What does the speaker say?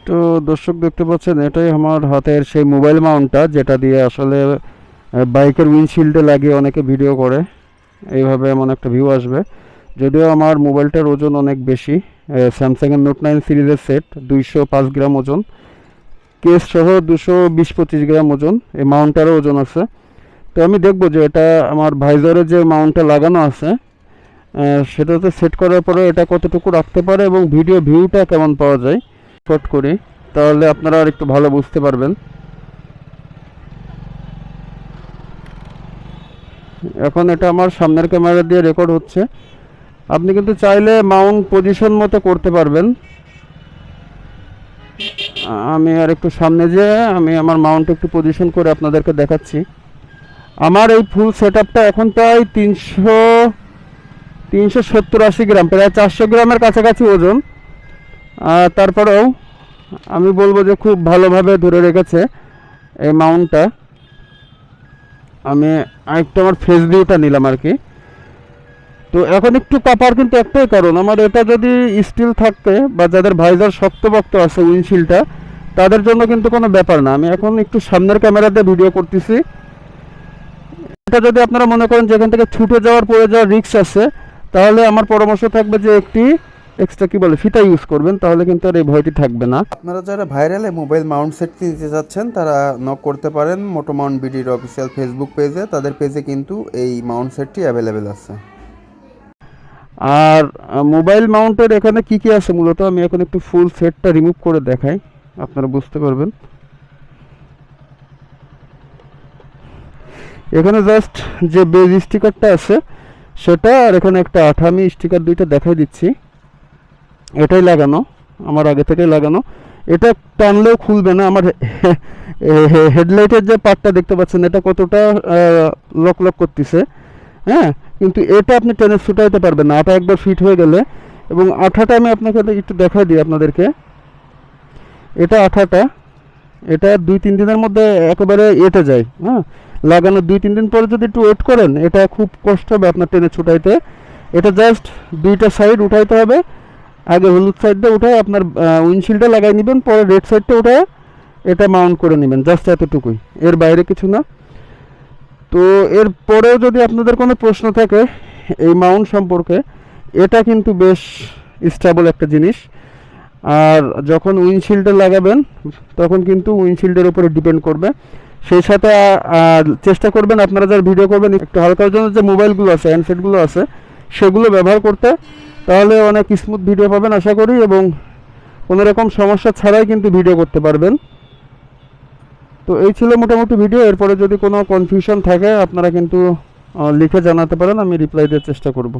তো দর্শক দেখতে পাচ্ছেন, এটাই আমার হাতের সেই মোবাইল মাউন্টটা, যেটা দিয়ে আসলে বাইকের উইন্ডশিল্ডে লাগিয়ে অনেকে ভিডিও করে। এইভাবে এমন একটা ভিউ আসবে। যদিও আমার মোবাইলটার ওজন অনেক বেশি, স্যামসাংয়ের নোট 9 সিরিজের সেট, 205 গ্রাম ওজন, কেস সহ 220-25 গ্রাম ওজন, এই মাউন্টটারও ওজন আছে। তো আমি দেখবো যে এটা আমার ভাইজারে যে মাউন্টটা লাগানো আছে সেটাতে সেট করার পরে এটা কতটুকু রাখতে পারে এবং ভিডিও ভিউটা কেমন পাওয়া যায় শর্ট করি, তাহলে আপনারা আর একটু ভালো বুঝতে পারবেন। এখন এটা আমার সামনের ক্যামেরা দিয়ে রেকর্ড হচ্ছে। আপনি কিন্তু চাইলে মাউন্ট পজিশন মতো করতে পারবেন। আমি আর একটু সামনে যেয়ে আমি আমার মাউন্ট একটু পজিশন করে আপনাদেরকে দেখাচ্ছি। আমার এই ফুল সেট আপটা এখন প্রায় 370-80 গ্রাম, প্রায় 400 গ্রামের কাছাকাছি ওজন। তারপরেও আমি বলবো যে খুব ভালোভাবে ধরে রেখেছে এই মাউন্টটা। আমি আরেকটু আমার ফেস ভিউটা নিলাম আর কি। তো এখন একটু কাপার কিন্তু একটাই কারণ, আমার এটা যদি স্টিল থাকতে বা যাদের ভাইজার শক্তপোক্ত আছে উইন্ডশিল্ডটা, তাদের জন্য কিন্তু কোনো ব্যাপার না। আমি এখন একটু সামনের ক্যামেরা দিয়ে ভিডিও করতেছি। এটা যদি আপনারা মনে করেন যেখান থেকে ছুটে যাওয়ার পড়ে যাওয়ার রিস্ক আছে, তাহলে আমার পরামর্শ থাকবে যে একটি এক্সট্রা কি বলে ফিতা ইউজ করবেন, তাহলে কিন্তু আর এই ভয়টি থাকবে না। আপনারা যারা ভাইরালে মোবাইল মাউন্ট সেটটি নিতে যাচ্ছেন তারা নক করতে পারেন মোটো মাউন্ট বিডির অফিসিয়াল ফেসবুক পেজে। তাদের পেজে কিন্তু এই মাউন্ট সেটটি অ্যাভেলেবেল আছে। আর মোবাইল মাউন্টের এখানে কি কি আছে মূলত আমি এখন একটু ফুল সেটটা রিমুভ করে দেখাই, আপনারা বুঝতে পারবেন। এখানে জাস্ট যে বেজ স্টিকারটা আছে সেটা, আর এখানে একটা আঠা, আমি স্টিকার দুইটা দেখাই দিচ্ছি। এটাই লাগানো, আমার আগে থেকেই লাগানো। এটা টানলেও খুলবে না। আমার হেডলাইটের যে পার্টটা দেখতে পাচ্ছেন, এটা কতটা লক লক করতেছে, হ্যাঁ, কিন্তু এটা আপনি টেনে ছুটাইতে পারবেন না, আঠা একবার ফিট হয়ে গেলে। এবং আঠাটা আমি আপনাকে একটু দেখাই দিই আপনাদেরকে। এটা আঠাটা, এটা 2-3 দিনের মধ্যে একেবারে এঁটে যায়। হ্যাঁ, লাগানোর 2-3 দিন পরে যদি একটু ওয়েট করেন, এটা খুব কষ্ট হবে আপনার টেনে ছুটাইতে। এটা জাস্ট দুইটা সাইড উঠাইতে হবে। আগে হলুদ সাইডটা উঠায় আপনার উইন্ডশিল্ডটা লাগাই নেবেন, পরে রেড সাইডটা উঠায় এটা মাউন্ট করে নেবেন, জাস্ট এতটুকুই, এর বাইরে কিছু না। তো এর পরেও যদি আপনাদের কোনো প্রশ্ন থাকে এই মাউন্ট সম্পর্কে, এটা কিন্তু বেশ স্টেবল একটা জিনিস। আর যখন উইন্ডশিল্ডে লাগাবেন তখন কিন্তু উইন্ডশিল্ডের উপরে ডিপেন্ড করবে। সেই সাথে চেষ্টা করবেন আপনারা যারা ভিডিও করবেন একটু হালকার জন্য যে মোবাইলগুলো আছে, হ্যান্ডসেটগুলো আছে, সেগুলো ব্যবহার করতে, তাহলে অনেক স্মুথ ভিডিও পাবেন আশা করি, এবং কোনো রকম সমস্যা ছাড়াই কিন্তু ভিডিও করতে পারবেন। তো এই ছিল মোটামুটি ভিডিও। এরপরে যদি কোনো কনফিউশন থাকে আপনারা কিন্তু লিখে জানাতে পারেন, আমি রিপ্লাই দেওয়ার চেষ্টা করব।